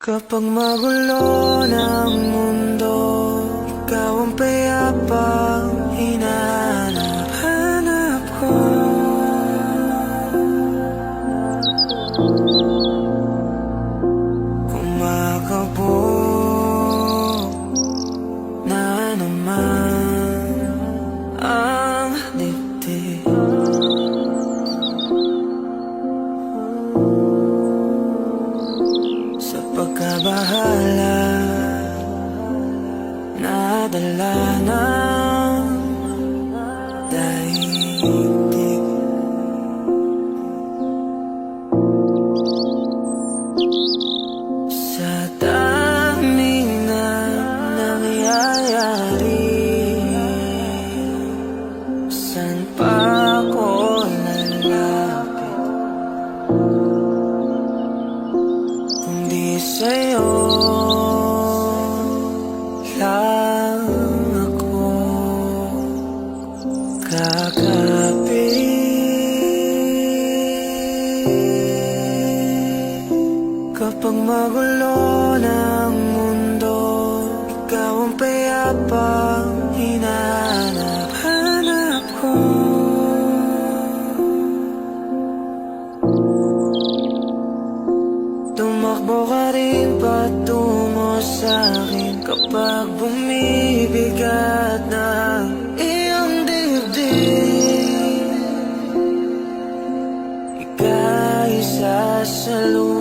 Kapag magulo ng mundo, ikaw ang payapang hinahanap ko. Kumakabog na naman ang dibdib. Sa pagkabahala, nadala ng daigdig. Sa daming na nangyayari, saan pa ako lalapit kundi sa'yo lang ako kakapit. Kapag magulo ng mundo, ikaw ang payapang hinahanap ko. Tumakbo ka rin patungo sa'kin kapag bumibigat na iyong dibdib. Ika'y sasalubong